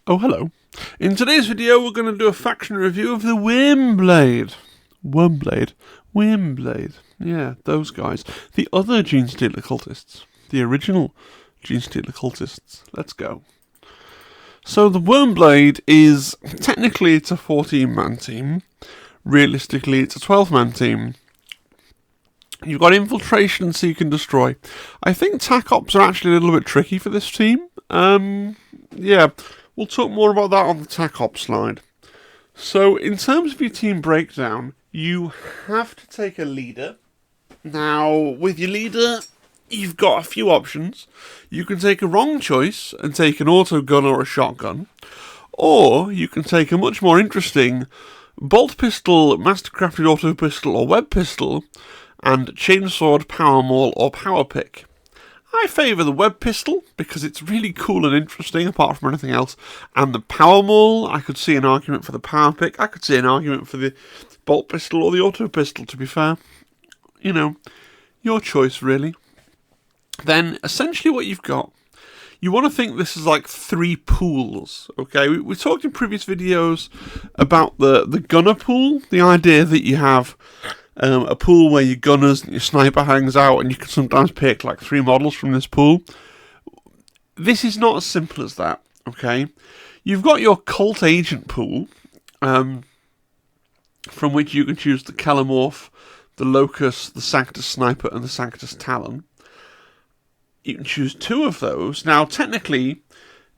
Oh, hello. In today's video, we're going to do a faction review of the Wyrmblade. Wyrmblade. Yeah, those guys. The other Genestealer Cultists. The original Genestealer Cultists. Let's go. So the Wyrmblade is, technically it's a 14-man team. Realistically, it's a 12-man team. You've got infiltration and seek and destroy. I think Tac Ops are actually a little bit tricky for this team. Yeah. We'll talk more about that on the Tac Op slide. So, in terms of your team breakdown, you have to take a leader. Now, with your leader, you've got a few options. You can take a wrong choice and take an auto gun or a shotgun. Or, you can take a much more interesting bolt pistol, mastercrafted auto pistol or web pistol, and chainsword, power maul, or power pick. I favour the web pistol because it's really cool and interesting apart from anything else. And the power maul, I could see an argument for the power pick. I could see an argument for the bolt pistol or the auto pistol, to be fair. You know, your choice really. Then, essentially what you've got, you want to think this is like 3 pools, okay? We talked in previous videos about the gunner pool, the idea that you have a pool where your gunners and your sniper hangs out, and you can sometimes pick like 3 models from this pool. This is not as simple as that, okay? You've got your cult agent pool, from which you can choose the Kelermorph, the Locus, the Sanctus sniper, and the Sanctus Talon. You can choose 2 of those. Now, technically,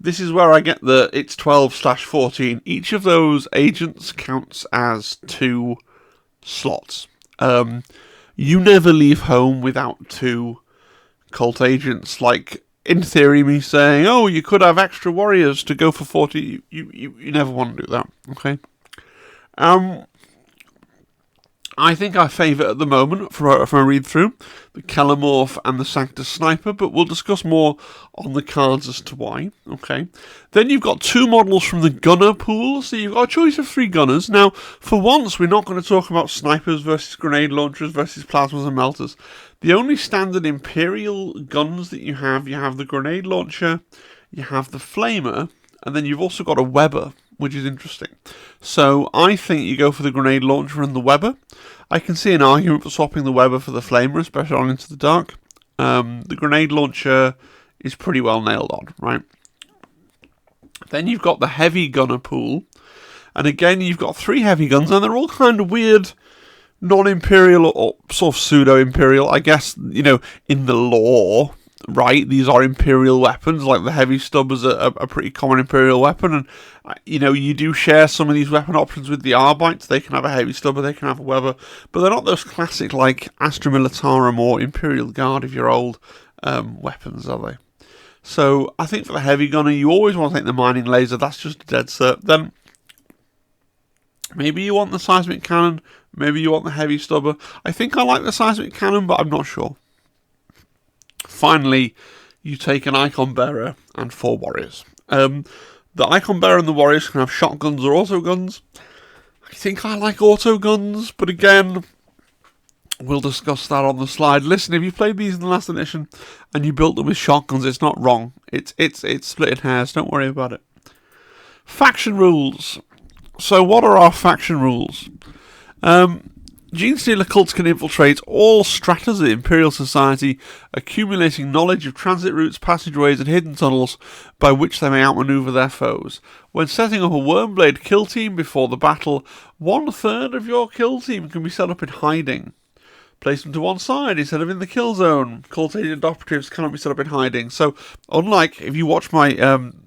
this is where I get it's 12/14. Each of those agents counts as 2 slots. You never leave home without 2 cult agents. Like, in theory, me saying, oh, you could have extra warriors to go for 40. You never want to do that, okay? I think I favour at the moment, from a read-through, the Kelermorph and the Sanctus Sniper, but we'll discuss more on the cards as to why, okay? Then you've got 2 models from the Gunner pool, so you've got a choice of 3 Gunners. Now, for once, we're not going to talk about Snipers versus Grenade Launchers versus Plasmas and Melters. The only standard Imperial guns that you have the Grenade Launcher, you have the Flamer, and then you've also got a Weber, which is interesting. So I think you go for the Grenade Launcher and the Weber. I can see an argument for swapping the Weber for the Flamer, especially on Into the Dark. The Grenade Launcher is pretty well nailed on, right? Then you've got the Heavy Gunner pool. And again, you've got 3 heavy guns, and they're all kind of weird, non-Imperial or sort of pseudo-Imperial, I guess, you know, in the lore. Right, these are Imperial weapons, like the heavy stub is a pretty common Imperial weapon, and you know, you do share some of these weapon options with the Arbites. They can have a heavy stub or they can have a Weber, but they're not those classic like Astra Militarum or Imperial Guard of your old weapons, are they? So I think for the heavy gunner, you always want to take the mining laser. That's just a dead cert. Then maybe you want the seismic cannon, maybe you want the heavy stubber. I think I like the seismic cannon, but I'm not sure. Finally, you take an Icon Bearer and 4 warriors. The Icon Bearer and the warriors can have shotguns or auto guns. I think I like auto guns, but again, we'll discuss that on the slide. Listen, if you played these in the last edition and you built them with shotguns, it's not wrong. It's splitting hairs. Don't worry about it. Faction rules. So, what are our faction rules? Genestealer cults can infiltrate all stratas of the Imperial Society, accumulating knowledge of transit routes, passageways, and hidden tunnels by which they may outmaneuver their foes. When setting up a Wyrmblade kill team before the battle, 1/3 of your kill team can be set up in hiding. Place them to one side instead of in the kill zone. Cult agent operatives cannot be set up in hiding. So, unlike if you watch my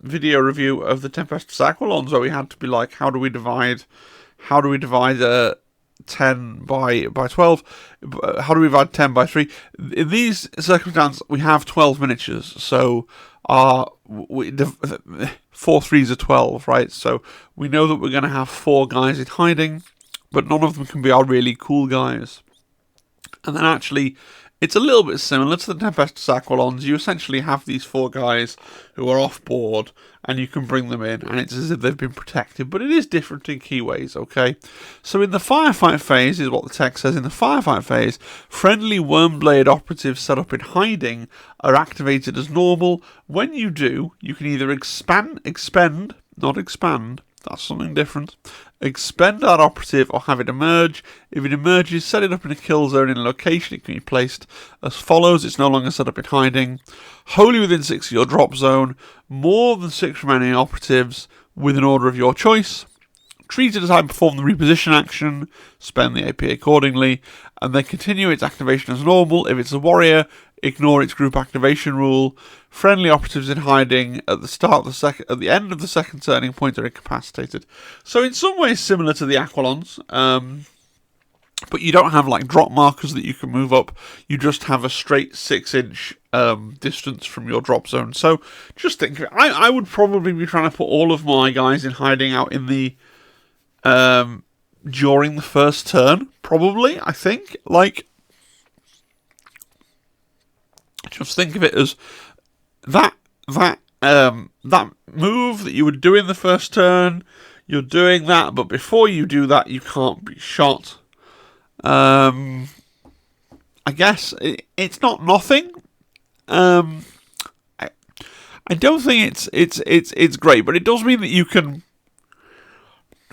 video review of the Tempestus Aquilons, where we had to be like, how do we divide 10 by 12, how do we divide 10 by 3? In these circumstances, we have 12 miniatures, so 4 3s are 12, right? So we know that we're going to have 4 guys in hiding, but none of them can be our really cool guys. And then actually, it's a little bit similar to the Tempestus Aquilons. You essentially have these 4 guys who are off board, and you can bring them in, and it's as if they've been protected, but it is different in key ways, okay? So in the Firefight phase, is what the text says, in the Firefight phase, friendly Wyrmblade operatives set up in hiding are activated as normal. When you do, you can either expend not expand. That's something different. Expend that operative or have it emerge. If it emerges, set it up in a kill zone in a location it can be placed as follows. It's no longer set up in hiding. Wholly within 6 of your drop zone. More than 6 remaining operatives with an order of your choice. Treat it as I perform the reposition action. Spend the AP accordingly. And then continue its activation as normal. If it's a warrior, ignore its group activation rule. Friendly operatives in hiding at the end of the second turning point are incapacitated. So in some ways similar to the Aquilons, but you don't have like drop markers that you can move up. You just have a straight 6-inch distance from your drop zone. So just think of it. I would probably be trying to put all of my guys in hiding out in the during the first turn. Probably, I think. Like, just think of it as that move that you would do in the first turn. You're doing that, but before you do that, you can't be shot. I guess it's not nothing. I don't think it's great, but it does mean that you can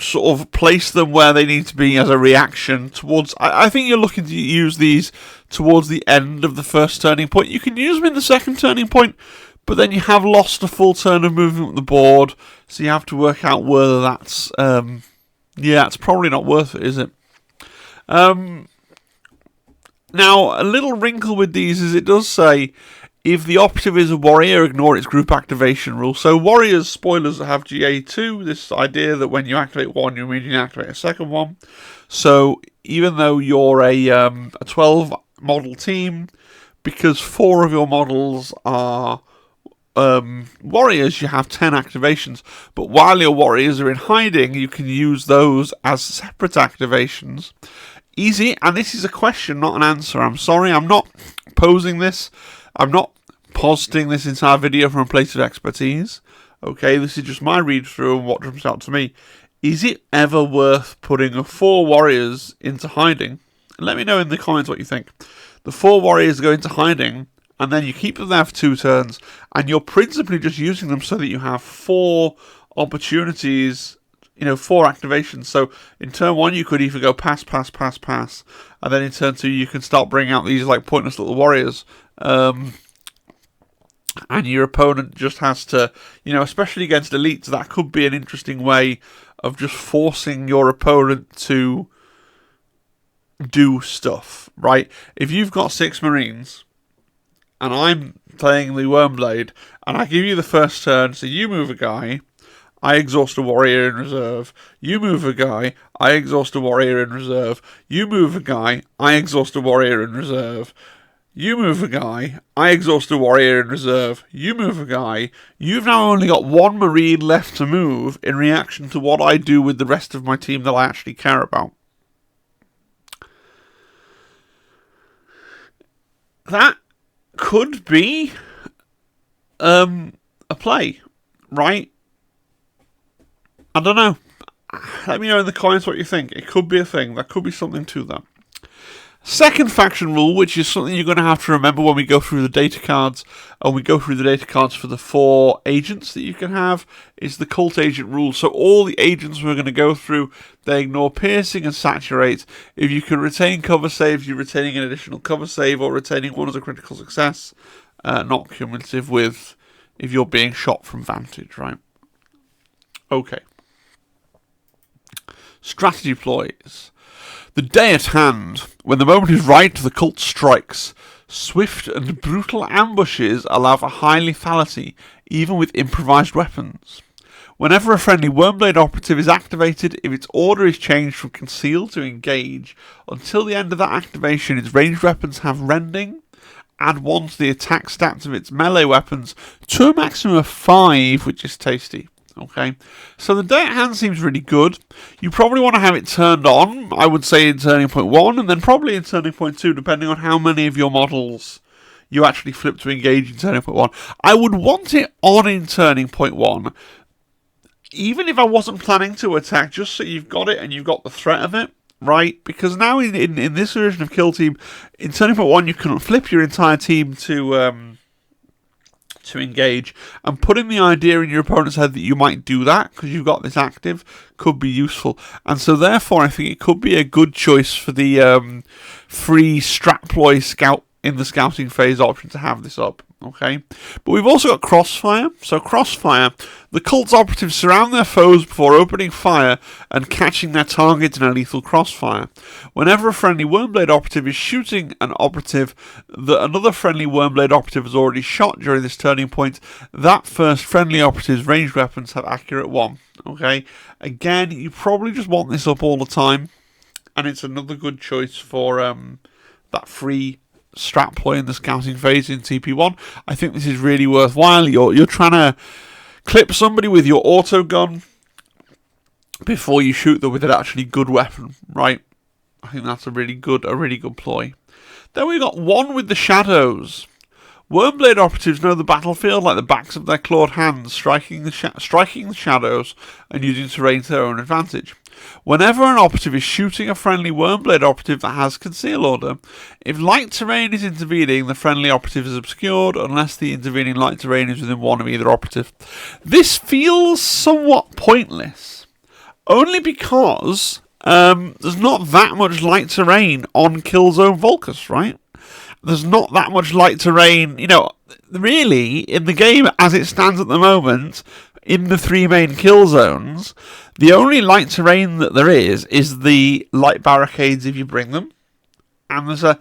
sort of place them where they need to be as a reaction towards. I think you're looking to use these towards the end of the first turning point. You can use them in the second turning point, but then you have lost a full turn of movement up the board, so you have to work out whether that's it's probably not worth it, is it? Now, a little wrinkle with these is it does say if the operative is a warrior, ignore its group activation rule. So warriors, spoilers, have GA2, this idea that when you activate one, you immediately activate a second one. So even though you're a 12 model team, because 4 of your models are warriors, you have 10 activations. But while your warriors are in hiding, you can use those as separate activations. Easy, and this is a question, not an answer. I'm sorry, I'm not posing this. I'm not positing this entire video from a place of expertise. Okay, this is just my read-through and what jumps out to me. Is it ever worth putting 4 warriors into hiding? Let me know in the comments what you think. The 4 warriors go into hiding, and then you keep them there for 2 turns, and you're principally just using them so that you have 4 opportunities, 4 activations. So in turn 1, you could either go pass, pass, pass, pass, and then in turn 2, you can start bringing out these like pointless little warriors. And your opponent just has to, especially against elites, that could be an interesting way of just forcing your opponent to do stuff, right? If you've got 6 Marines, and I'm playing the Wyrmblade, and I give you the first turn, so you move a guy, I exhaust a warrior in reserve. You move a guy, I exhaust a warrior in reserve. You move a guy, I exhaust a warrior in reserve. You move a guy, I exhaust a warrior in reserve. You move a guy, you've now only got 1 Marine left to move in reaction to what I do with the rest of my team that I actually care about. That could be a play, right? I don't know. Let me know in the comments what you think. It could be a thing. There could be something to that. Second faction rule, which is something you're going to have to remember when we go through the data cards, and we go through the data cards for the 4 agents that you can have, is the cult agent rule. So all the agents we're going to go through, they ignore piercing and saturate. If you can retain cover saves, you're retaining an additional cover save, or retaining 1 as a critical success, not cumulative with if you're being shot from vantage, right? Okay. Strategy ploys. The day at hand, when the moment is right, the cult strikes. Swift and brutal ambushes allow for high lethality, even with improvised weapons. Whenever a friendly Wyrmblade operative is activated, if its order is changed from conceal to engage, until the end of that activation, its ranged weapons have rending. Add 1 to the attack stats of its melee weapons to a maximum of 5, which is tasty. Okay, so the day at hand seems really good. You probably want to have it turned on, I would say in turning point 1, and then probably in turning point 2, depending on how many of your models you actually flip to engage in turning point 1. I would want it on in turning point 1, even if I wasn't planning to attack, just so you've got it and you've got the threat of it, right? Because now in this version of Kill Team, in turning point 1, you can flip your entire team to to engage, and putting the idea in your opponent's head that you might do that because you've got this active could be useful. And so therefore I think it could be a good choice for the free strat ploy scout in the scouting phase option to have this up. Okay, but we've also got Crossfire. So Crossfire, the cult's operatives surround their foes before opening fire and catching their target in a lethal crossfire. Whenever a friendly Wyrmblade operative is shooting an operative that another friendly Wyrmblade operative has already shot during this turning point, that first friendly operative's ranged weapons have accurate 1. Okay, again, you probably just want this up all the time, and it's another good choice for that free strat ploy in the scouting phase in TP1. I think this is really worthwhile. You're trying to clip somebody with your auto gun before you shoot them with an actually good weapon, right? I think that's a really good ploy. Then we got one with the shadows. Wyrmblade operatives know the battlefield like the backs of their clawed hands, striking the shadows and using terrain to their own advantage. Whenever an operative is shooting a friendly Wyrmblade operative that has Conceal Order, if light terrain is intervening, the friendly operative is obscured unless the intervening light terrain is within 1 of either operative. This feels somewhat pointless, only because there's not that much light terrain on Killzone Volcus, right? There's not that much light terrain, really, in the game as it stands at the moment, in the 3 main kill zones. The only light terrain that there is the light barricades if you bring them. And there's a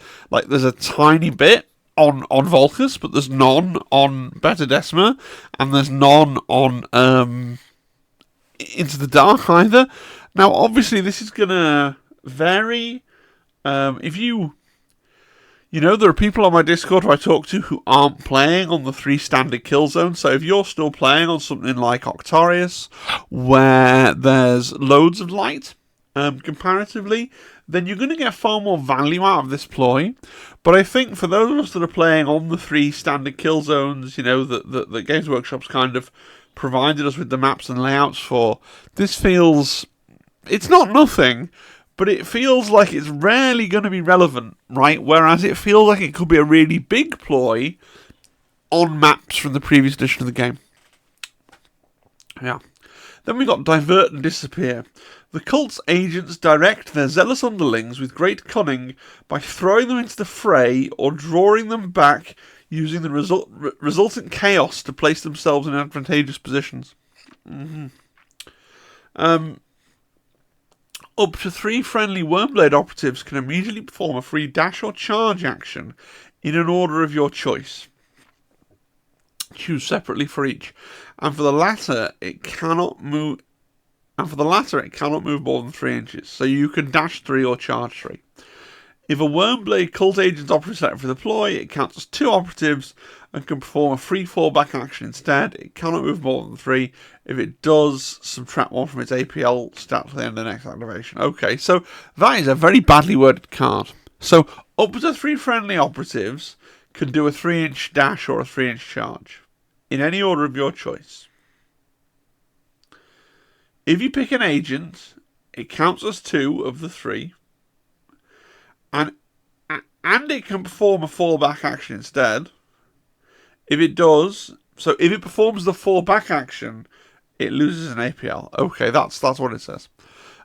tiny bit on Volcus, but there's none on Beta Decima, and there's none on Into the Dark either. Now, obviously, this is going to vary. There are people on my Discord who I talk to who aren't playing on the 3 standard kill zones. So if you're still playing on something like Octarius, where there's loads of light, comparatively, then you're going to get far more value out of this ploy. But I think for those of us that are playing on the 3 standard kill zones, that Games Workshop's kind of provided us with the maps and layouts for, this feels... It's not nothing, but it feels like it's rarely going to be relevant, right? Whereas it feels like it could be a really big ploy on maps from the previous edition of the game. Yeah. Then we got Divert and Disappear. The cult's agents direct their zealous underlings with great cunning by throwing them into the fray or drawing them back using the resultant chaos to place themselves in advantageous positions. Up to 3 friendly Wyrmblade operatives can immediately perform a free dash or charge action in an order of your choice. Choose separately for each. And for the latter, it cannot move more than 3 inches. So you can dash 3 or charge 3. If a Wyrmblade cult agent operative selected for the deploy, it counts as 2 operatives and can perform a free fallback action instead. It cannot move more than 3. If it does, subtract 1 from its APL stat for the end of the next activation. Okay, so that is a very badly worded card. So up to 3 friendly operatives can do a 3-inch dash or a 3-inch charge, in any order of your choice. If you pick an agent, it counts as 2 of the 3. And it can perform a fallback action instead. If it does, so if it performs the fallback action, it loses an APL. Okay, that's what it says.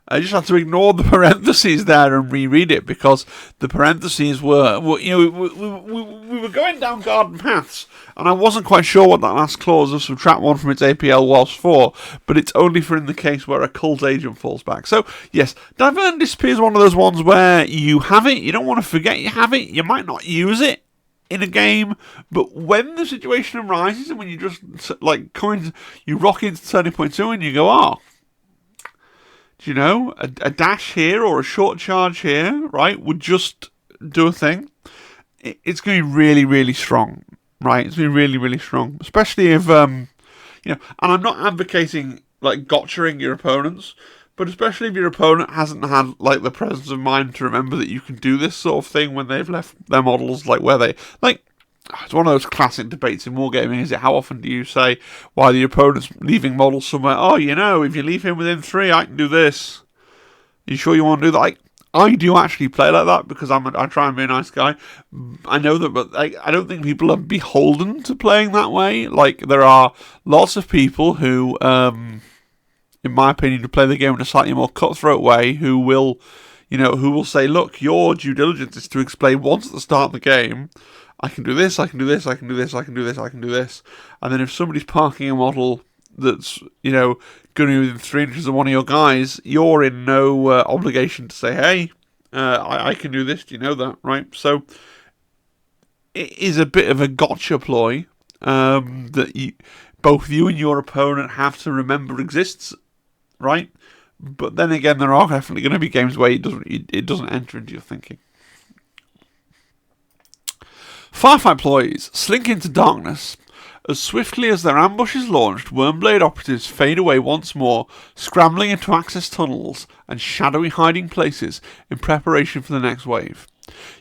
I just had to ignore the parentheses there and reread it because the parentheses were we were going down garden paths and I wasn't quite sure what that last clause of subtract 1 from its APL was for, but it's only for in the case where a cult agent falls back. So yes, Divert and Disappear is one of those ones where you have it, you don't want to forget you have it, you might not use it in a game, but when the situation arises and when you just you rock into turning point 2 and you go, a dash here or a short charge here, right, would just do a thing. It's going to be really, really strong, right? It's going to be really, really strong, especially if, and I'm not advocating, gotchaing your opponents, but especially if your opponent hasn't had, the presence of mind to remember that you can do this sort of thing when they've left their models, where they, it's one of those classic debates in wargaming, is it how often do you say, while the opponent's leaving models somewhere, if you leave him within 3, I can do this. Are you sure you want to do that? I do actually play like that because I try and be a nice guy. I know that, but I don't think people are beholden to playing that way. Like, there are lots of people who, in my opinion, who play the game in a slightly more cutthroat way, who will say, look, your due diligence is to explain once at the start of the game, I can do this, I can do this, I can do this, I can do this, I can do this. And then if somebody's parking a model that's, going to be within 3 inches of one of your guys, you're in no obligation to say, hey, I can do this, do you know that, right? So it is a bit of a gotcha ploy that both you and your opponent have to remember exists, right? But then again, there are definitely going to be games where it doesn't enter into your thinking. FireFight Ploys slink into darkness. As swiftly as their ambush is launched, Wyrmblade operatives fade away once more, scrambling into access tunnels and shadowy hiding places in preparation for the next wave.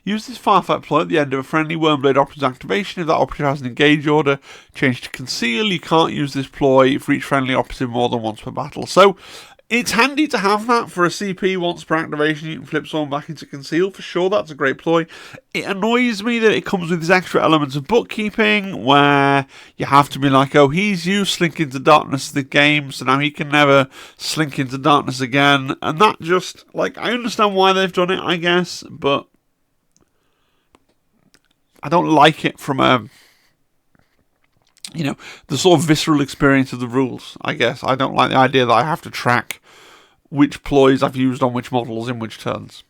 Use this FireFight ploy at the end of a friendly Wyrmblade operative's activation. If that operative has an engage order, change to conceal. You can't use this ploy for each friendly operative more than once per battle. So it's handy to have that for a CP once per activation. You can flip someone back into conceal for sure. That's a great ploy. It annoys me that it comes with these extra elements of bookkeeping where you have to be like, oh, he's used Slink into Darkness of the game, so now he can never slink into darkness again. And that just, like, I understand why they've done it, I guess, but I don't like it from a, the sort of visceral experience of the rules, I guess. I don't like the idea that I have to track which ploys I've used on which models in which turns.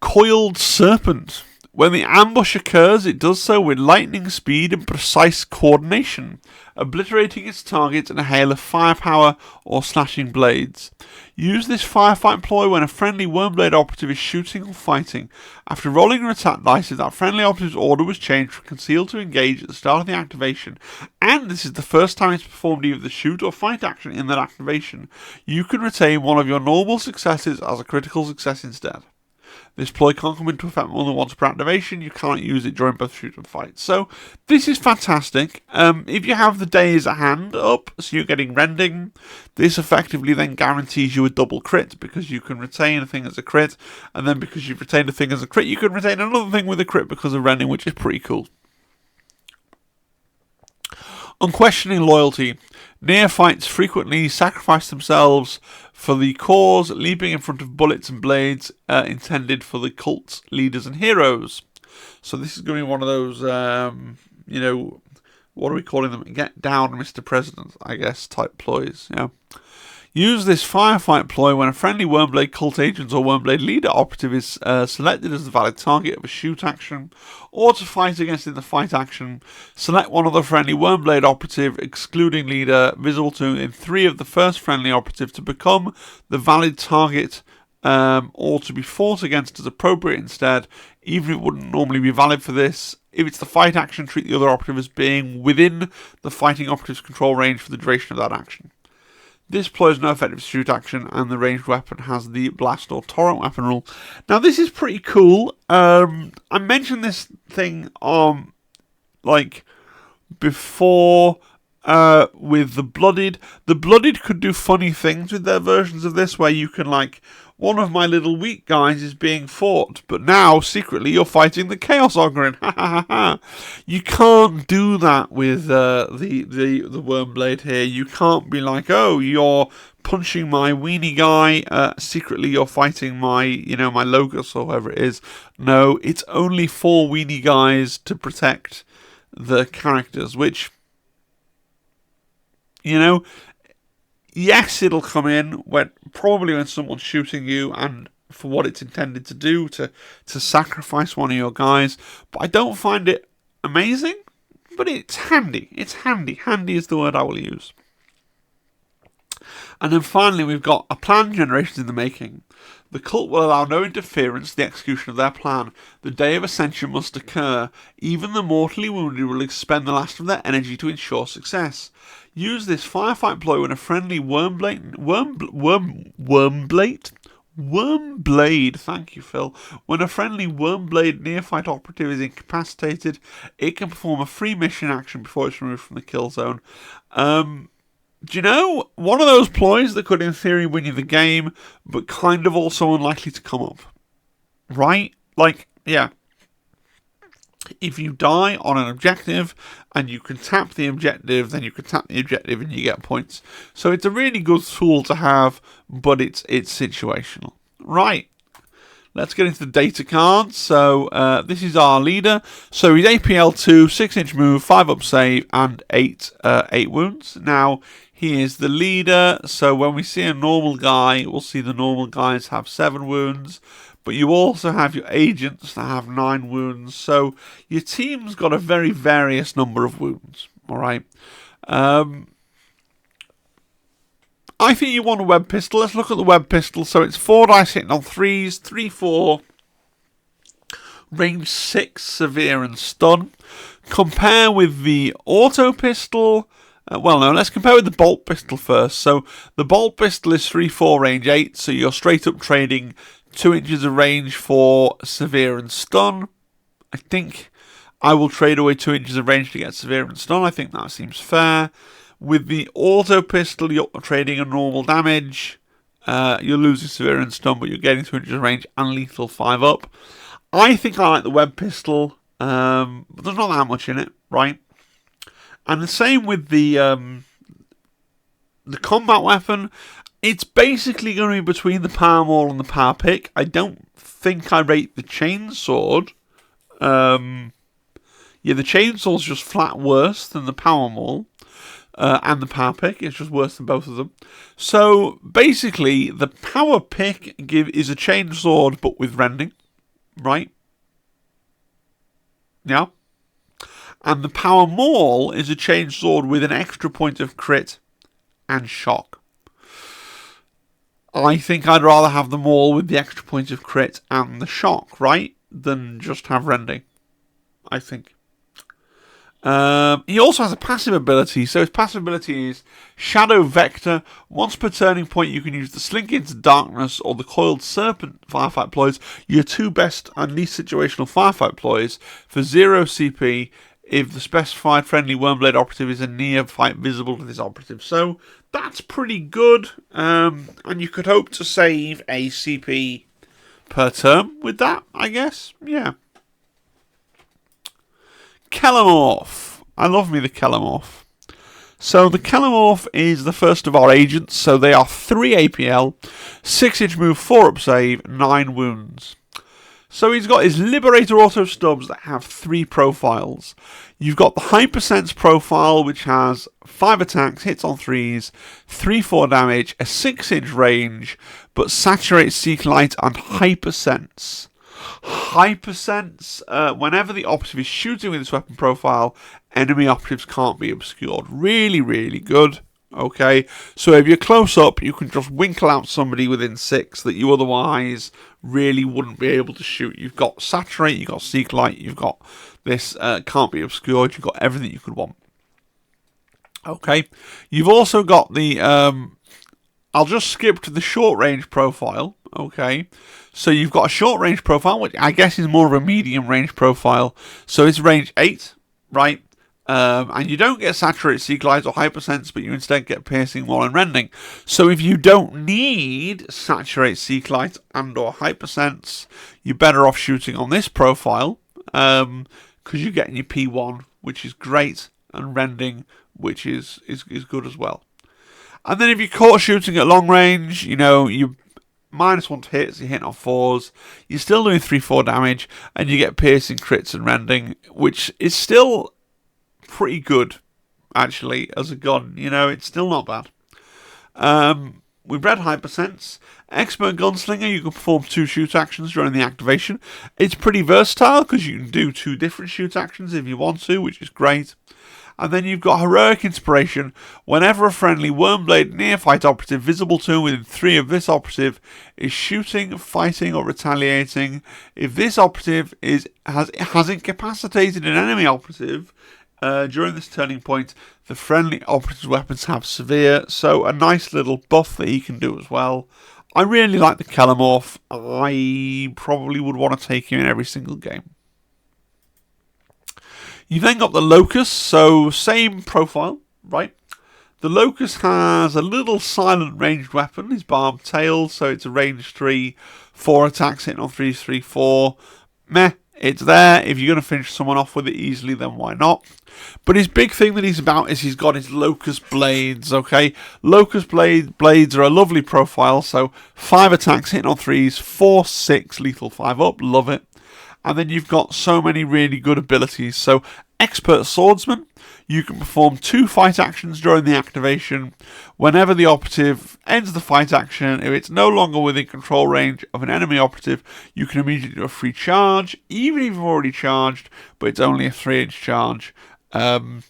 Coiled Serpent. When the ambush occurs, it does so with lightning speed and precise coordination, obliterating its target in a hail of firepower or slashing blades. Use this firefight ploy when a friendly Wyrmblade operative is shooting or fighting. After rolling an attack dice, if that friendly operative's order was changed from conceal to engage at the start of the activation, and this is the first time it's performed either the shoot or fight action in that activation, you can retain one of your normal successes as a critical success instead. This ploy can't come into effect more than once per activation. You can't use it during both shoot and fight. So this is fantastic. If you have the days at hand up, so you're getting rending, this effectively then guarantees you a double crit because you can retain a thing as a crit, and then because you've retained a thing as a crit, you can retain another thing with a crit because of rending, which is pretty cool. Unquestioning loyalty. Neophytes frequently sacrifice themselves for the cause, leaping in front of bullets and blades intended for the cult's leaders and heroes. So this is going to be one of those, what are we calling them? Get down, Mr. President, I guess, type ploys. Yeah. Use this firefight ploy when a friendly Wyrmblade cult agent or Wyrmblade leader operative is selected as the valid target of a shoot action, or to fight against in the fight action. Select one other friendly Wyrmblade operative, excluding leader, visible to in 3 of the first friendly operative to become the valid target, or to be fought against as appropriate instead, even if it wouldn't normally be valid for this. If it's the fight action, treat the other operative as being within the fighting operative's control range for the duration of that action. This ploy is no effective shoot action, and the ranged weapon has the blast or torrent weapon rule. Now, this is pretty cool. I mentioned this thing before with the Blooded. The Blooded could do funny things with their versions of this, where you can, one of my little weak guys is being fought, but now, secretly, you're fighting the Chaos Ogryn. Ha ha ha. You can't do that with the Wyrmblade here. You can't be like, oh, you're punching my weenie guy, secretly you're fighting my, my Locus or whoever it is. No, it's only 4 weenie guys to protect the characters, which, yes, it'll come in probably when someone's shooting you and for what it's intended to do, to sacrifice one of your guys. But I don't find it amazing, but it's handy. It's handy. Handy is the word I will use. And then finally, we've got a plan generation in the making. The cult will allow no interference in the execution of their plan. The day of ascension must occur. Even the mortally wounded will expend the last of their energy to ensure success. Use this firefight ploy when a friendly Wyrmblade, thank you, Phil. When a friendly Wyrmblade neophyte operative is incapacitated, it can perform a free mission action before it's removed from the kill zone. Do you know, one of those ploys that could in theory win you the game, but kind of also unlikely to come up. Right? Like, yeah. If you die on an objective and you can tap the objective, then you can tap the objective and you get points. So it's a really good tool to have, but it's situational. Right. Let's get into the data card. So this is our leader. So he's APL 2, 6-inch move, 5 up save, and 8 wounds. Now, he is the leader. So when we see a normal guy, we'll see the normal guys have 7 wounds. But you also have your agents that have 9 wounds. So your team's got a very various number of wounds. All right. I think you want a web pistol. Let's look at the web pistol. So it's 4 dice hitting on 3s, 3, 4, range 6, severe and stun. Compare with the auto pistol. Well, no, let's compare with the bolt pistol first. So the bolt pistol is 3, 4, range 8. So you're straight up trading 2 inches of range for severe and stun. I think I will trade away 2 inches of range to get severe and stun. I think that seems fair. With the auto pistol, you're trading a normal damage. You're losing severe and stun, but you're getting 2 inches of range and lethal 5 up. I think I like the web pistol, but there's not that much in it, right? And the same with the combat weapon. It's basically going to be between the power maul and the power pick. I don't think I rate the chainsword. Yeah, the chainsaw's just flat worse than the power maul. And the power pick, it's just worse than both of them. So basically, the power pick is a chainsword but with rending, right? Yeah. And the power maul is a chainsword with an extra point of crit and shock. I think I'd rather have the maul with the extra point of crit and the shock, right, than just have rending, I think. He also has a passive ability, so his passive ability is Shadow Vector. Once per turning point, you can use the Slink into Darkness or the Coiled Serpent Firefight Ploys, your 2 best and least situational Firefight Ploys, for 0 CP if the specified friendly Wyrmblade operative is a near-fight visible to this operative. So that's pretty good, and you could hope to save a CP per turn with that, I guess. Yeah. Kelermorph. I love me the Kelermorph. So the Kelermorph is the first of our agents. So they are 3 APL, 6-inch move, 4 up save, 9 wounds. So he's got his Liberator auto stubs that have 3 profiles. You've got the Hypersense profile, which has 5 attacks, hits on 3s, 3-4 damage, a 6-inch range, but saturates Seek Light and Hypersense. Hypersense, whenever the operative is shooting with this weapon profile, enemy operatives can't be obscured. Really, really good. Okay, so if you're close up, you can just winkle out somebody within 6 that you otherwise really wouldn't be able to shoot. You've got Saturate, you've got Seek Light, you've got this can't be obscured, you've got everything you could want. Okay, you've also got the, I'll just skip to the short range profile. Okay, so you've got a short range profile, which I guess is more of a medium range profile. So it's range 8, right? And you don't get Saturate, Seek Light, or Hypersense, but you instead get Piercing, Maul, and Rending. So if you don't need Saturate, Seek Light, and or Hypersense, you're better off shooting on this profile, because you're getting your P1, which is great, and Rending, which is good as well. And then if you're caught shooting at long range, you know, you -1 to hits, you're hitting on 4s, you're still doing 3-4 damage, and you get Piercing, crits, and Rending, which is still pretty good, actually, as a gun. You know, it's still not bad. With Red Hypersense, Expert Gunslinger, you can perform 2 shoot actions during the activation. It's pretty versatile because you can do 2 different shoot actions if you want to, which is great. And then you've got Heroic Inspiration. Whenever a friendly Wyrmblade near-fight operative visible to him within 3 of this operative is shooting, fighting, or retaliating, if this operative has incapacitated an enemy operative during this turning point, the friendly operative's weapons have severe, so a nice little buff that he can do as well. I really like the Kelermorph. I probably would want to take him in every single game. You've then got the Locus, so same profile, right? The Locus has a little silent ranged weapon, his barbed tail, so it's a range 3, 4 attacks hitting on 3s, 3, 4. Meh, it's there. If you're going to finish someone off with it easily, then why not? But his big thing that he's about is he's got his Locus blades, okay? Locus blades are a lovely profile, so 5 attacks hitting on 3s, 4, 6, lethal 5 up, love it. And then you've got so many really good abilities. So, Expert Swordsman, you can perform 2 fight actions during the activation. Whenever the operative ends the fight action, if it's no longer within control range of an enemy operative, you can immediately do a free charge, even if you've already charged, but it's only a 3-inch charge. And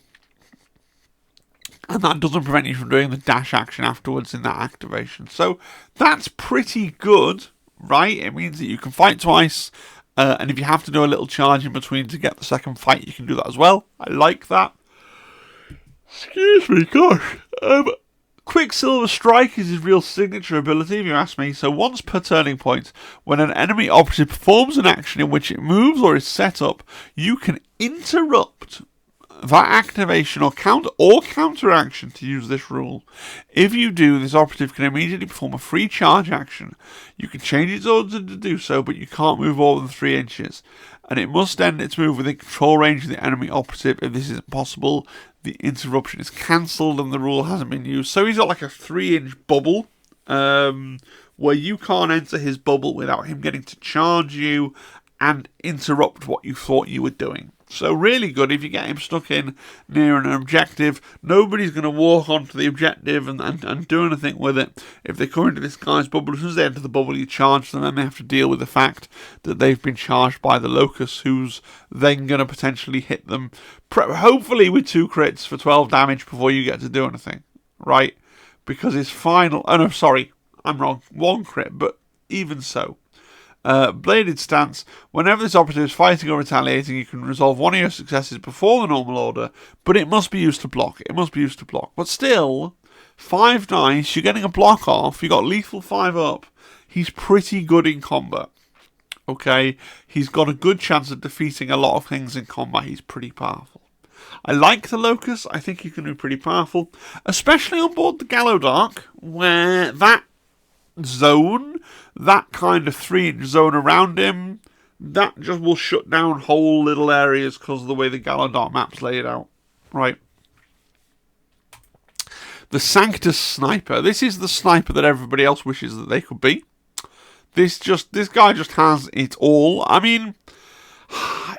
that doesn't prevent you from doing the dash action afterwards in that activation. So that's pretty good, right? It means that you can fight twice. And if you have to do a little charge in between to get the second fight, you can do that as well. I like that. Excuse me, gosh. Quicksilver Strike is his real signature ability, if you ask me. So once per turning point, when an enemy operative performs an action in which it moves or is set up, you can interrupt that activation or counter action to use this rule. If you do, this operative can immediately perform a free charge action. You can change its order to do so, but you can't move more than 3 inches. And it must end its move within control range of the enemy operative. If this isn't possible, the interruption is cancelled and the rule hasn't been used. So he's got like a 3-inch bubble, where you can't enter his bubble without him getting to charge you and interrupt what you thought you were doing. So really good. If you get him stuck in near an objective, nobody's going to walk onto the objective and do anything with it. If they come into this guy's bubble, as soon as they enter the bubble, you charge them, and they have to deal with the fact that they've been charged by the Locus, who's then going to potentially hit them, hopefully with 2 crits for 12 damage before you get to do anything, right? Because his final... Oh no, sorry, I'm wrong. 1 crit, but even so. Bladed stance. Whenever this operative is fighting or retaliating, you can resolve one of your successes before the normal order, but it must be used to block. But still, 5 dice, you're getting a block off, you got lethal 5 up. He's pretty good in combat. Okay? He's got a good chance of defeating a lot of things in combat. He's pretty powerful. I like the Locus. I think he can be pretty powerful, especially on board the Gallowdark, where that zone, that kind of 3-inch zone around him, that just will shut down whole little areas because of the way the Gallowdark map's laid out. Right. The Sanctus sniper. This is the sniper that everybody else wishes that they could be. This guy just has it all. I mean,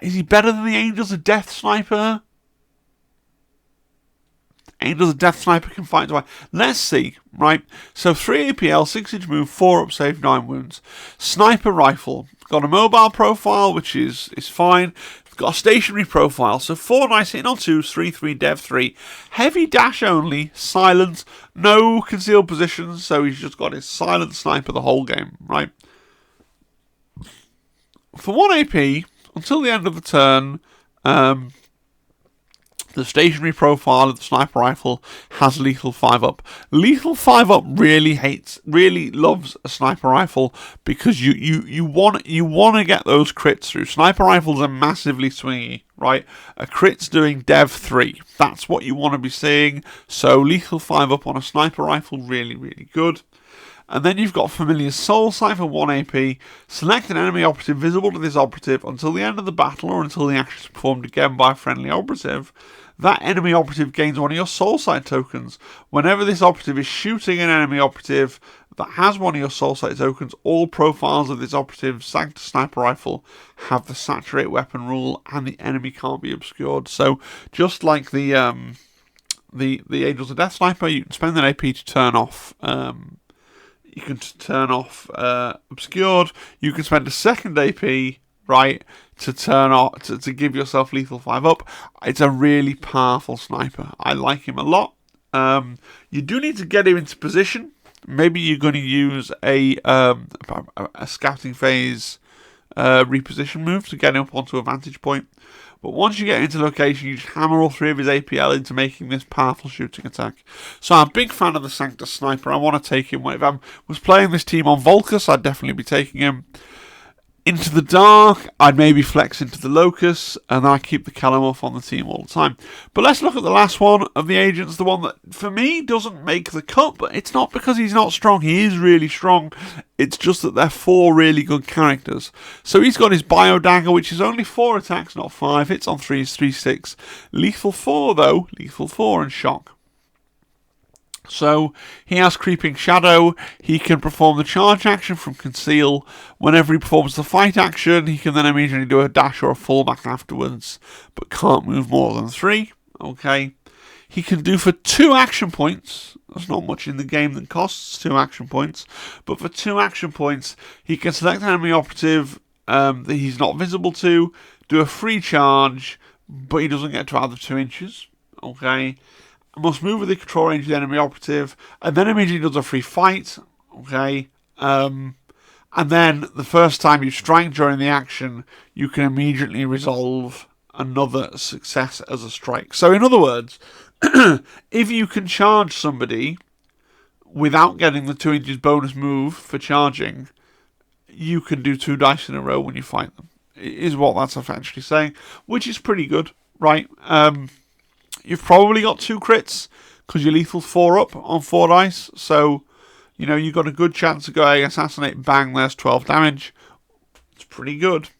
is he better than the Angels of Death sniper? Angels of Death sniper can fight twice. Let's see, right? So 3 APL, 6-inch move, 4 up save, 9 wounds. Sniper rifle. Got a mobile profile, which is fine. Got a stationary profile. So 4 nice hitting on 2s, 3, dev 3. Heavy dash only, silent, no concealed positions. So he's just got his silent sniper the whole game, right? For 1 AP, until the end of the turn, the stationary profile of the sniper rifle has lethal 5 up. Lethal 5 up really loves a sniper rifle because you want to get those crits through. Sniper rifles are massively swingy, right? A crit's doing dev 3. That's what you want to be seeing. So lethal 5 up on a sniper rifle, really good. And then you've got Familiar Soul Sight for 1 AP. Select an enemy operative visible to this operative until the end of the battle or until the action is performed again by a friendly operative. That enemy operative gains one of your Soul Sight tokens. Whenever this operative is shooting an enemy operative that has one of your Soul Sight tokens, all profiles of this operative's Sanctus sniper rifle have the Saturate weapon rule and the enemy can't be obscured. So just like the Angels of Death sniper, you can spend an AP to turn off... You can turn off Obscured. You can spend a second AP, right, to turn off to give yourself lethal 5 up. It's a really powerful sniper. I like him a lot. You do need to get him into position. Maybe you're going to use a scouting phase reposition move to get him up onto a vantage point. But once you get into location, you just hammer all 3 of his APL into making this powerful shooting attack. So I'm a big fan of the Sanctus sniper. I want to take him. If I was playing this team on Volcus, I'd definitely be taking him. Into the dark, I'd maybe flex into the Locus, and then I keep the Kelermorph on the team all the time. But let's look at the last one of the agents, the one that, for me, doesn't make the cut, but it's not because he's not strong. He is really strong. It's just that they're 4 really good characters. So he's got his Bio Dagger, which is only 4 attacks, not 5. Hits on 3s, 3/6. Lethal 4, though. Lethal 4 and shock. So he has Creeping Shadow. He can perform the charge action from Conceal. Whenever he performs the fight action, he can then immediately do a dash or a fallback afterwards, but can't move more than 3. Okay. He can do for 2 action points. There's not much in the game that costs 2 action points, but for 2 action points, he can select an enemy operative that he's not visible to, do a free charge, but he doesn't get to out of 2 inches. Okay. Must move with the control range of the enemy operative, and then immediately does a free fight. Okay. And then the first time you strike during the action, you can immediately resolve another success as a strike. So in other words, if you can charge somebody without getting the 2 inches bonus move for charging, you can do 2 dice in a row when you fight them, is what that's essentially saying, which is pretty good, right? You've probably got 2 crits because you're lethal 4 up on 4 dice. So, you know, you've got a good chance to go, hey, assassinate, bang, there's 12 damage. It's pretty good.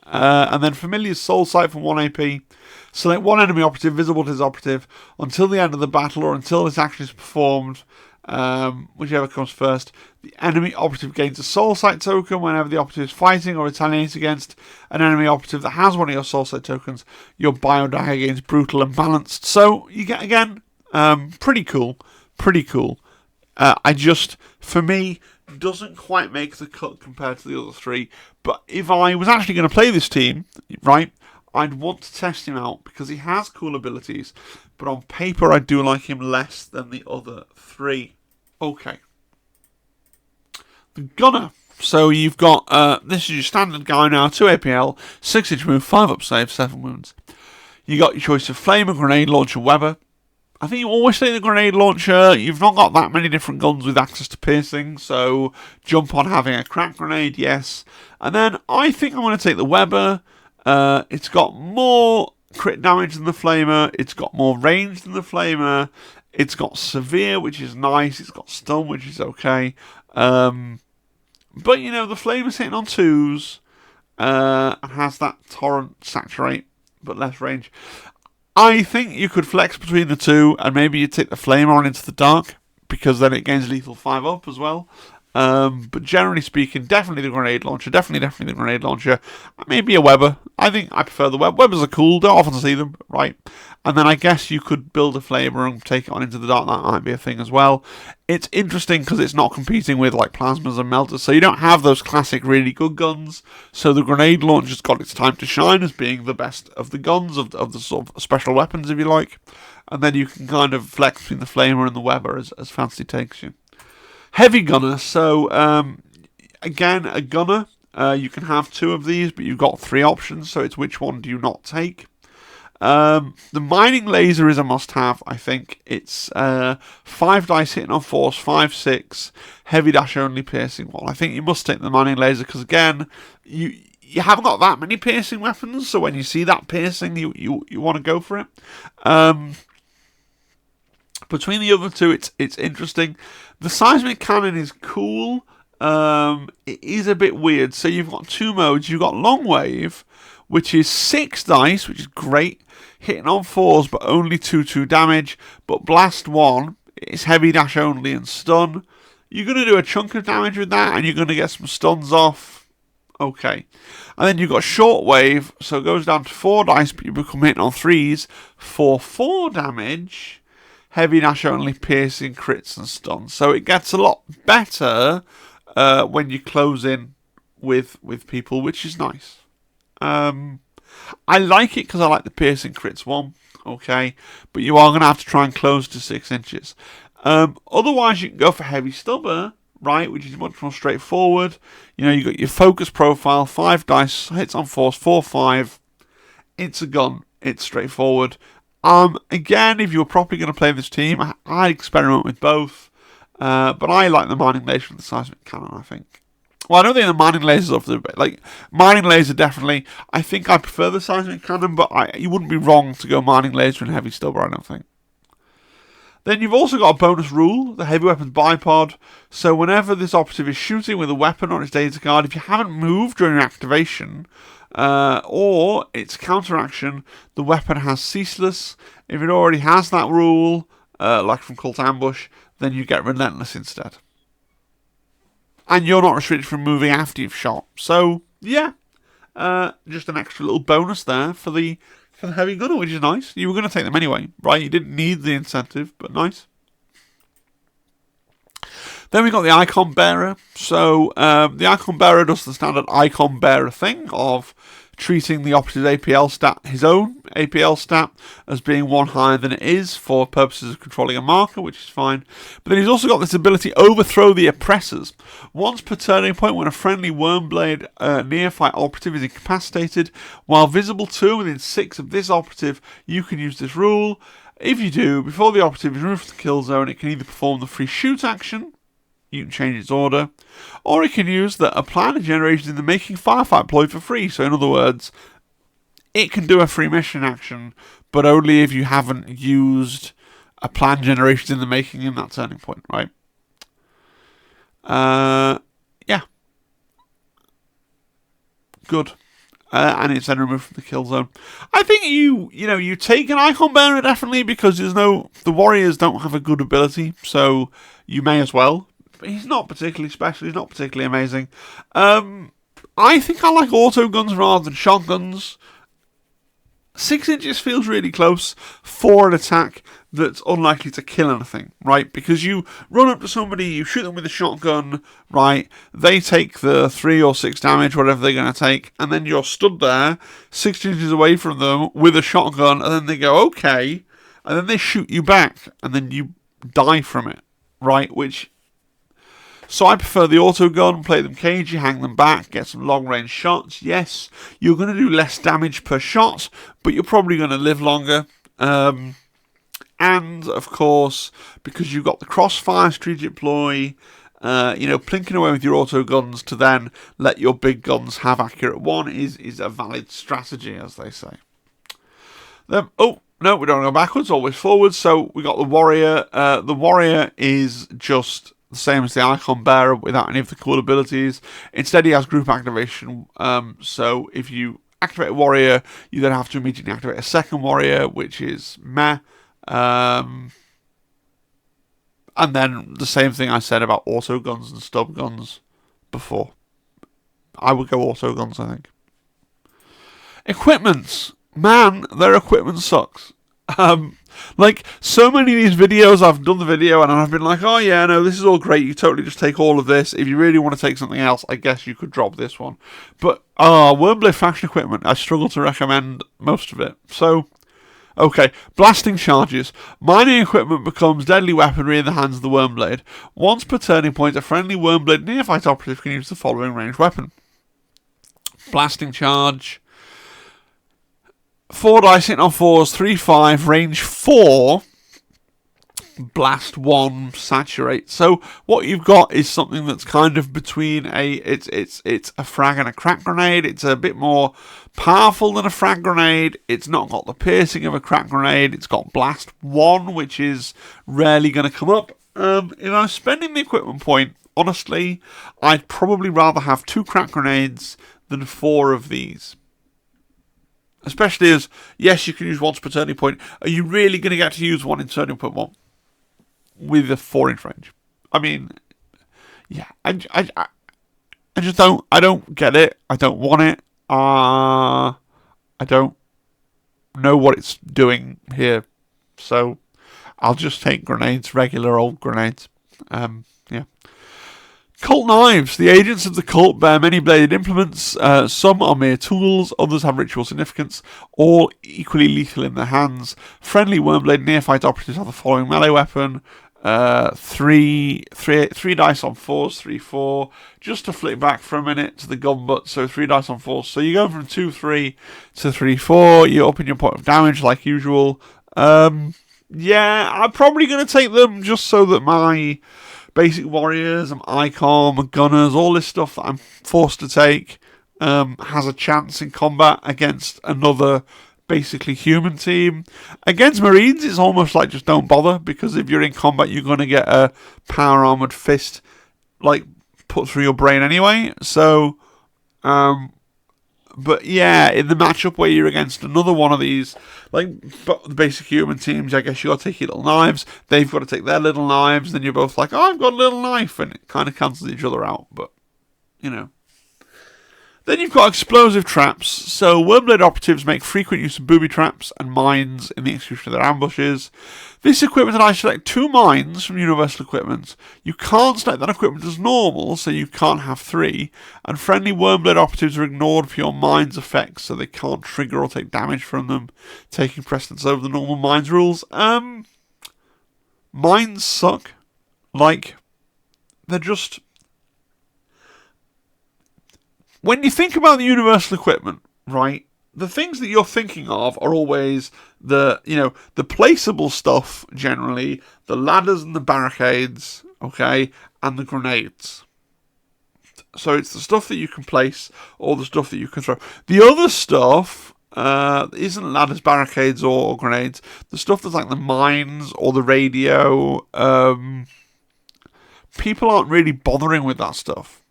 And then Familiar's Soul Sight for 1 AP. Select 1 enemy operative visible to his operative until the end of the battle or until this action is performed, whichever comes first. The enemy operative gains a Soul Sight token whenever the operative is fighting or retaliates against an enemy operative that has one of your Soul Sight tokens. Your Bio Dagger gains Brutal and Balanced. So you get, again, pretty cool. Pretty cool. For me, doesn't quite make the cut compared to the other 3. But if I was actually going to play this team, right, I'd want to test him out because he has cool abilities. But on paper, I do like him less than the other 3. Okay. The Gunner. So you've got, this is your standard guy now, 2 APL, 6 inch move, 5 up save, 7 wounds. You got your choice of Flame, Grenade Launcher, Weber. I think you always take the Grenade Launcher. You've not got that many different guns with access to piercing, so jump on having a crack grenade, yes. And then I think I'm going to take the Weber. It's got more crit damage than the Flamer. It's got more range than the Flamer. It's got Severe, which is nice. It's got Stun, which is okay. But, you know, the Flamer's hitting on 2s and has that Torrent Saturate, but less range. I think you could flex between the 2 and maybe you take the Flamer on into the dark because then it gains lethal 5 up as well. But generally speaking, definitely the Grenade Launcher. Definitely the Grenade Launcher. Maybe a Weber. I think I prefer the Weber. Webers are cool. Don't often see them, right? And then I guess you could build a Flamer and take it on into the dark. That might be a thing as well. It's interesting because it's not competing with like Plasmas and Melters, so you don't have those classic really good guns. So the Grenade Launcher's got its time to shine as being the best of the guns, of the sort of special weapons, if you like. And then you can kind of flex between the Flamer and the Weber as fancy takes you. Heavy Gunner, so again, a Gunner, you can have 2 of these, but you've got 3 options, so it's which one do you not take. The Mining Laser is a must-have, I think. It's 5 dice hitting on force, 5, 6, heavy dash only, piercing 1. I think you must take the Mining Laser, because again, you haven't got that many piercing weapons, so when you see that piercing, you want to go for it. Between the other 2, it's interesting. The Seismic Cannon is cool. It is a bit weird. So you've got 2 modes. You've got Long Wave, which is 6 dice, which is great. Hitting on 4s, but only 2 damage. But Blast 1 is heavy dash only and stun. You're going to do a chunk of damage with that, and you're going to get some stuns off. Okay. And then you've got Short Wave, so it goes down to 4 dice, but you become hitting on 3s for 4 damage. Heavy dash only, piercing, crits and stuns. So it gets a lot better when you close in with people, which is nice. I like it because I like the piercing crits 1. Okay, but you are going to have to try and close to 6 inches. Otherwise, you can go for Heavy Stubber, right, which is much more straightforward. You know, you got your focus profile, 5 dice, hits on force, 4, 5. It's a gun. It's straightforward. Again, if you were properly going to play this team, I'd experiment with both. But I like the Mining Laser with the Seismic Cannon, I think. Well, I don't think the mining lasers off the like mining laser definitely. I think I prefer the seismic cannon, but you wouldn't be wrong to go mining laser and heavy stubber. I don't think. Then you've also got a bonus rule, the heavy weapons bipod. So whenever this operative is shooting with a weapon on its data card, if you haven't moved during activation or its counteraction, the weapon has ceaseless. If it already has that rule, like from Cult Ambush, then you get relentless instead. And you're not restricted from moving after you've shot. So, yeah, just an extra little bonus there for the heavy gunner, which is nice. You were going to take them anyway, right? You didn't need the incentive, but nice. Then we got the Icon Bearer. So, the Icon Bearer does the standard Icon Bearer thing of treating the operative's APL stat, his own APL stat, as being one higher than it is for purposes of controlling a marker, which is fine. But then he's also got this ability, Overthrow the Oppressors. Once per turning point, when a friendly Wyrmblade neophyte operative is incapacitated, while visible to and within 6 of this operative, you can use this rule. If you do, before the operative is removed from the kill zone, it can either perform the free shoot action, you can change its order, or it can use a plan generation in the making FireFight ploy for free. So in other words, it can do a free mission action, but only if you haven't used a plan generation in the making in that turning point, right? Yeah. Good. And it's then removed from the kill zone. I think you take an Icon Bearer definitely, because the warriors don't have a good ability, so you may as well. He's not particularly special. He's not particularly amazing. I think I like auto guns rather than shotguns. 6 inches feels really close for an attack that's unlikely to kill anything, right? Because you run up to somebody, you shoot them with a shotgun, right? They take the 3 or 6 damage, whatever they're going to take, and then you're stood there 6 inches away from them with a shotgun, and then they go, okay, and then they shoot you back, and then you die from it, right? So I prefer the auto gun, play them cagey, hang them back, get some long range shots. Yes, you're going to do less damage per shot, but you're probably going to live longer. And of course, because you've got the crossfire strategic ploy, plinking away with your auto guns to then let your big guns have accurate one is a valid strategy, as they say. Then, no, we don't go backwards, always forwards. So we got the warrior. The warrior is just the same as the Icon Bearer without any of the cool abilities. Instead, he has group activation. So if you activate a warrior, you then have to immediately activate a second warrior, which is meh. And then the same thing I said about auto guns and stub guns before. I would go auto guns, I think. Equipment. Man, their equipment sucks. Like, so many of these videos, I've done the video and I've been like, oh yeah, no, this is all great, you totally just take all of this. If you really want to take something else, I guess you could drop this one. But, Wyrmblade faction equipment, I struggle to recommend most of it. So, okay, blasting charges. Mining equipment becomes deadly weaponry in the hands of the Wyrmblade. Once per turning point, a friendly Wyrmblade neophyte operative can use the following ranged weapon. Blasting charge. 4 dice, hit on 4s, 3-5, range 4, blast 1, saturate. So what you've got is something that's kind of between it's a frag and a crack grenade. It's a bit more powerful than a frag grenade. It's not got the piercing of a crack grenade. It's got blast 1, which is rarely going to come up. If I was spending the equipment point, honestly, I'd probably rather have 2 crack grenades than 4 of these. Especially as, yes, you can use once per turning point. Are you really going to get to use one in turning point 1 with a 4-inch range? I mean, yeah, I just don't. I don't get it. I don't want it. I don't know what it's doing here, so I'll just take grenades, regular old grenades. Yeah. Cult knives. The agents of the cult bear many bladed implements. Some are mere tools, others have ritual significance, all equally lethal in their hands. Friendly Wyrmblade neophyte operatives have the following melee weapon. 3 dice on 4s, 3-4. Just to flick back for a minute to the gun butt, so 3 dice on 4s. So you go from 2-3 to 3-4. You're up in your point of damage like usual. Yeah, I'm probably going to take them just so that my basic warriors, I'm ICOM, I'm gunners, all this stuff that I'm forced to take has a chance in combat against another basically human team. Against Marines, it's almost like just don't bother, because if you're in combat, you're going to get a power armored fist like put through your brain anyway. So, but yeah, in the matchup where you're against another one of these, like the basic human teams, I guess you got to take your little knives. They've got to take their little knives. Then you're both like, oh, I've got a little knife, and it kind of cancels each other out. But you know. Then you've got explosive traps. So Wyrmblade operatives make frequent use of booby traps and mines in the execution of their ambushes. This equipment allows you to select 2 mines from universal equipment. You can't select that equipment as normal, so you can't have 3. And friendly Wyrmblade operatives are ignored for your mines effects, so they can't trigger or take damage from them, taking precedence over the normal mines rules. Mines suck. Like, they're just... When you think about the universal equipment, right, the things that you're thinking of are always the placeable stuff, generally, the ladders and the barricades, okay, and the grenades. So it's the stuff that you can place or the stuff that you can throw. The other stuff isn't ladders, barricades, or grenades. The stuff that's like the mines or the radio, people aren't really bothering with that stuff.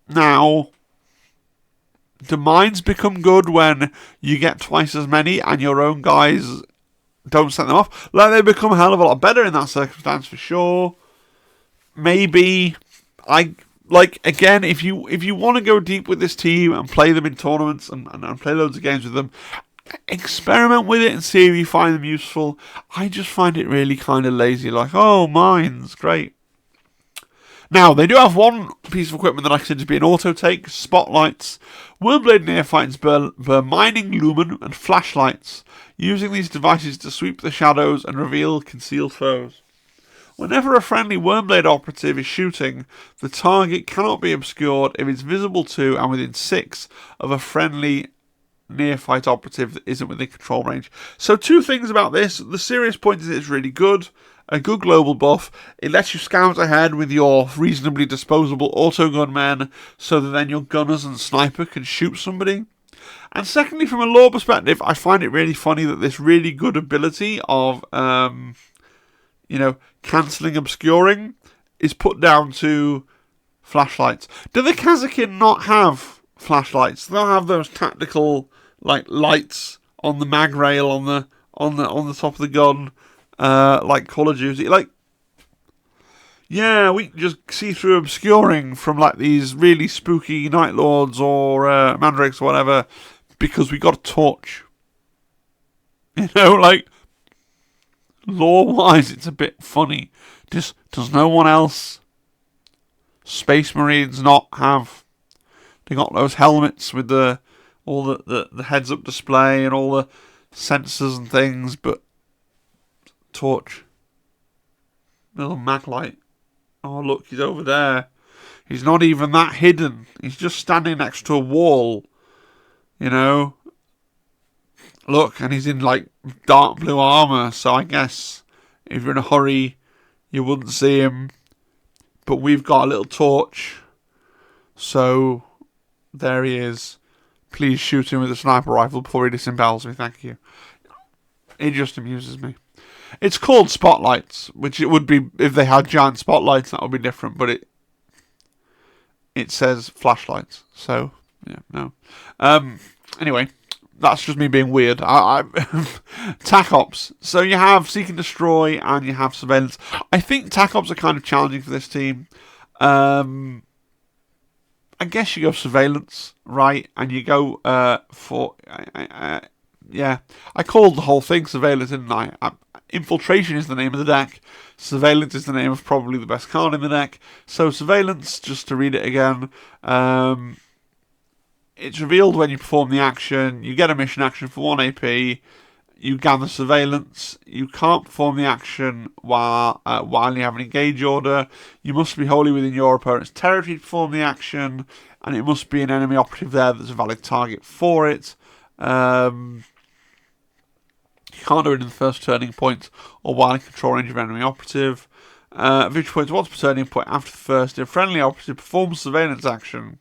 Now... do mines become good when you get twice as many and your own guys don't set them off? Like, they become a hell of a lot better in that circumstance for sure. Maybe again, if you want to go deep with this team and play them in tournaments and play loads of games with them, experiment with it and see if you find them useful. I just find it really kind of lazy. Like, oh, mines, great. Now, they do have one piece of equipment that I consider to be an auto-take, spotlights. Wyrmblade neophytes burn mining lumen and flashlights, using these devices to sweep the shadows and reveal concealed foes. Whenever a friendly Wyrmblade operative is shooting, the target cannot be obscured if it's visible to and within 6 of a friendly neophyte operative that isn't within control range. So 2 things about this. The serious point is it's really good. A good global buff. It lets you scout ahead with your reasonably disposable autogun men so that then your gunners and sniper can shoot somebody. And secondly, from a lore perspective, I find it really funny that this really good ability of, cancelling obscuring is put down to flashlights. Do the Kazakin not have flashlights? They'll have those tactical lights on the mag rail on the top of the gun. Like Call of Duty, we can just see through obscuring from these really spooky Night Lords or Mandrakes or whatever, because we got a torch. Lore-wise, it's a bit funny. Just does no one else, Space Marines, not have? They got those helmets with all the heads-up display and all the sensors and things, but torch. Little mag light. Oh, look, he's over there. He's not even that hidden. He's just standing next to a wall. Look, and he's in dark blue armour, so I guess if you're in a hurry, you wouldn't see him. But we've got a little torch. So, there he is. Please shoot him with a sniper rifle before he disembowels me, thank you. It just amuses me. It's called spotlights, which it would be if they had giant spotlights. That would be different, but it says flashlights. So yeah, no. Anyway, that's just me being weird. Tac Ops. So you have Seek and Destroy, and you have Surveillance. I think Tac Ops are kind of challenging for this team. I guess you go Surveillance, right? And you go for yeah. I called the whole thing Surveillance, didn't I? Infiltration is the name of the deck. Surveillance is the name of probably the best card in the deck. So Surveillance, just to read it again, it's revealed when you perform the action. You get a mission action for 1 AP. You gather Surveillance. You can't perform the action while you have an engage order. You must be wholly within your opponent's territory to perform the action, and it must be an enemy operative there that's a valid target for it. You can't do it in the first turning point or while in control range of enemy operative. Victory points once per turning point after the first. If a friendly operative performs surveillance action,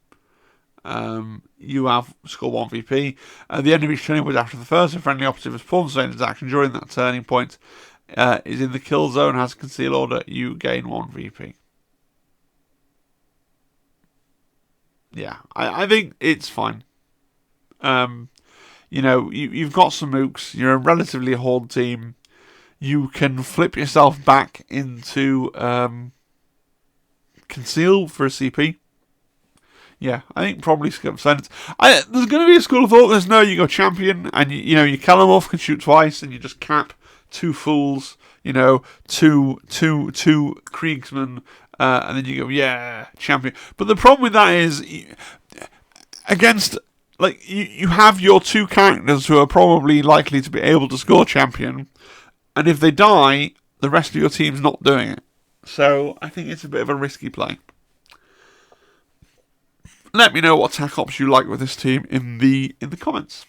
you have score 1 VP. At the end of each turning point after the first, if a friendly operative has performed surveillance action during that turning point, is in the kill zone, has a conceal order, you gain 1 VP. Yeah, I think it's fine. You know, you've got some mooks. You're a relatively horde team. You can flip yourself back into conceal for a CP. Yeah, I think probably skip Sanctus. There's going to be a school of thought. There's no, you go champion, and you know your Kelermorph can shoot twice, and you just cap 2 fools. You know, two Kriegsmen, and then you go, yeah, champion. But the problem with that is, against, like, you have your 2 characters who are probably likely to be able to score champion, and if they die, the rest of your team's not doing it. So I think it's a bit of a risky play. Let me know what Tac Ops you like with this team in the comments.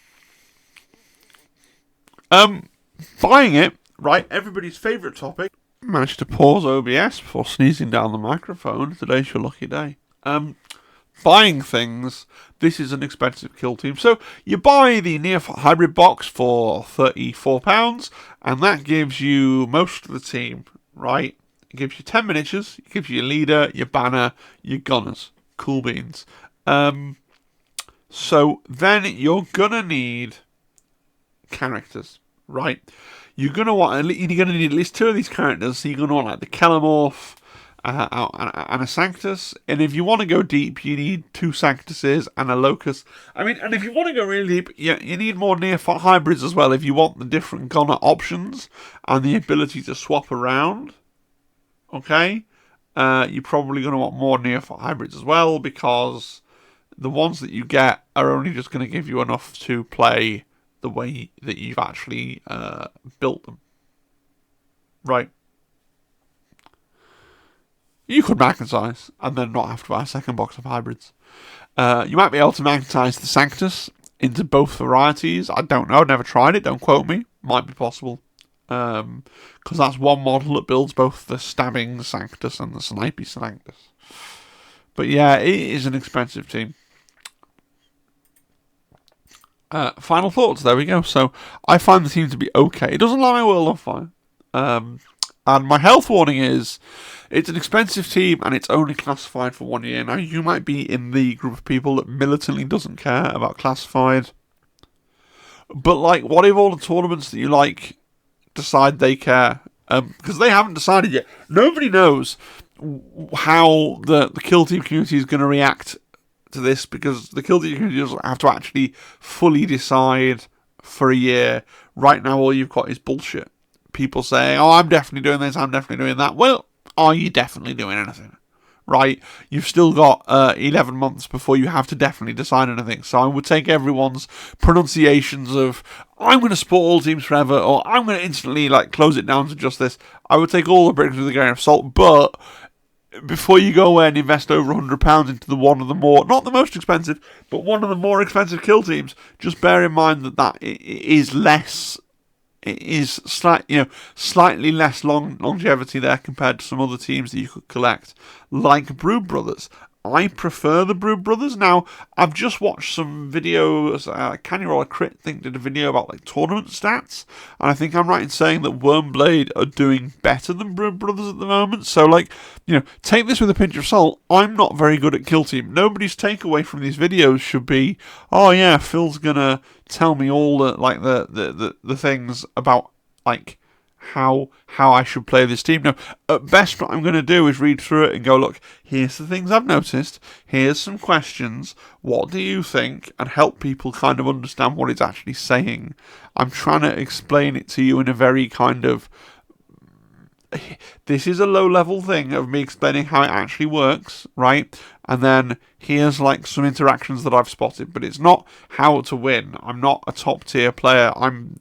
Buying it, right? Everybody's favourite topic. Managed to pause OBS before sneezing down the microphone. Today's your lucky day. Buying things. This is an expensive kill team. So you buy the Neophyte Hybrid box for £34, and that gives you most of the team, right? It gives you 10 miniatures, it gives you your leader, your banner, your gunners. Cool beans. So then you're gonna need characters, right? You're gonna need at least 2 of these characters. So you're gonna want like the Kelermorph and a Sanctus. And if you want to go deep, you need 2 Sanctuses and a Locus. I mean, and if you want to go really deep, you need more Neophyte hybrids as well. If you want the different gunner options and the ability to swap around, okay, you're probably going to want more Neophyte hybrids as well, because the ones that you get are only just going to give you enough to play the way that you've actually built them. Right. You could magnetize and then not have to buy a second box of hybrids. You might be able to magnetize the Sanctus into both varieties. I don't know. I've never tried it. Don't quote me. Might be possible. Because that's one model that builds both the stabbing Sanctus and the snipey Sanctus. But yeah, it is an expensive team. Final thoughts, there we go. So, I find the team to be okay. It doesn't light my world on fire. And my health warning is, it's an expensive team and it's only classified for 1 year. Now, you might be in the group of people that militantly doesn't care about classified. But, like, what if all the tournaments that you like decide they care? Because they haven't decided yet. Nobody knows how the kill team community is going to react to this, because the kill team community doesn't have to actually fully decide for a year. Right now, all you've got is bullshit. People saying, oh, I'm definitely doing this, I'm definitely doing that. Well, are you definitely doing anything? Right? You've still got 11 months before you have to definitely decide anything. So I would take everyone's pronunciations of, I'm going to support all teams forever, or I'm going to instantly close it down to just this. I would take all the bricks with a grain of salt, but before you go away and invest over £100 into one of the more, not the most expensive, but one of the more expensive kill teams, just bear in mind that is less. It is slightly less longevity there compared to some other teams that you could collect, like Brood Brothers. I prefer the Brood Brothers. Now, I've just watched some videos. Can You Roll a Crit? I think did a video about tournament stats, and I think I'm right in saying that Wyrmblade are doing better than Brood Brothers at the moment. So, take this with a pinch of salt. I'm not very good at kill team. Nobody's takeaway from these videos should be, oh yeah, Phil's gonna tell me all the things about how I should play this team. No, at best what I'm going to do is read through it and go, look, here's the things I've noticed, here's some questions, what do you think, and help people kind of understand what it's actually saying. I'm trying to explain it to you in a very kind of, this is a low-level thing of me explaining how it actually works, right? And then here's some interactions that I've spotted, but it's not how to win. I'm not a top-tier player. I'm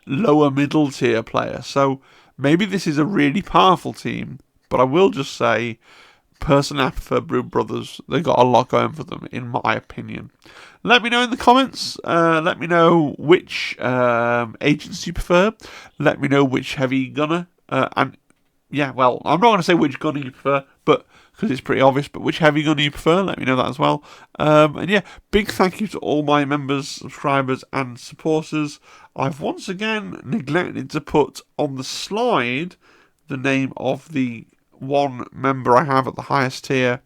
lower middle tier player, so maybe this is a really powerful team, but I will just say, personally I prefer Brood Brothers. They've got a lot going for them, in my opinion. Let me know in the comments. Let me know which agents you prefer. Let me know which heavy gunner, and yeah, well, I'm not going to say which gun you prefer, but because it's pretty obvious, but which heavy gun you prefer, let me know that as well. And yeah, big thank you to all my members, subscribers, and supporters. I've once again neglected to put on the slide the name of the one member I have at the highest tier,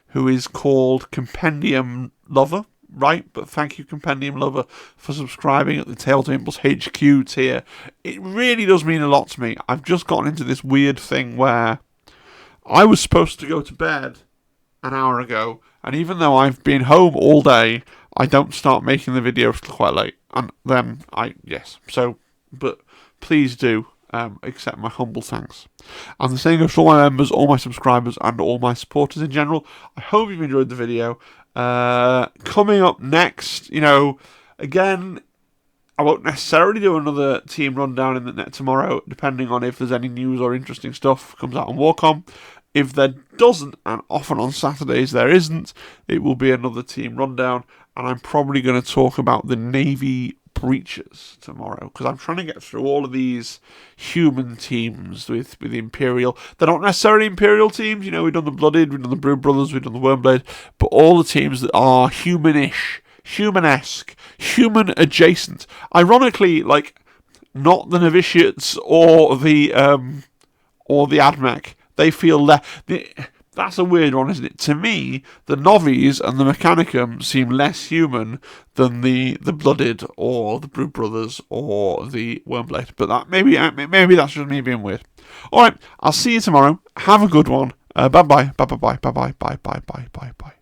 who is called Compendium Lover, right? But thank you, Compendium Lover, for subscribing at the Tale to Impulse HQ tier. It really does mean a lot to me. I've just gotten into this weird thing where I was supposed to go to bed an hour ago, and even though I've been home all day, I don't start making the videos till quite late. And then but please do accept my humble thanks. And the same goes for all my members, all my subscribers, and all my supporters in general. I hope you've enjoyed the video. Coming up next, again, I won't necessarily do another team rundown in the net tomorrow, depending on if there's any news or interesting stuff comes out on Warcom. If there doesn't, and often on Saturdays there isn't, it will be another team rundown, and I'm probably going to talk about the Navy breaches tomorrow, because I'm trying to get through all of these human teams with the Imperial. They're not necessarily Imperial teams, we've done the Blooded, we've done the Brood Brothers, we've done the Wyrmblade, but all the teams that are humanish, human-esque, human-adjacent. Ironically, not the Novitiates or the AdMech. They feel that's a weird one, isn't it? To me, the Novies and the Mechanicum seem less human than the Blooded or the Brood Brothers or the Wyrmblade. But that maybe that's just me being weird. All right, I'll see you tomorrow. Have a good one. Bye bye. Bye bye. Bye bye. Bye bye. Bye bye. Bye bye.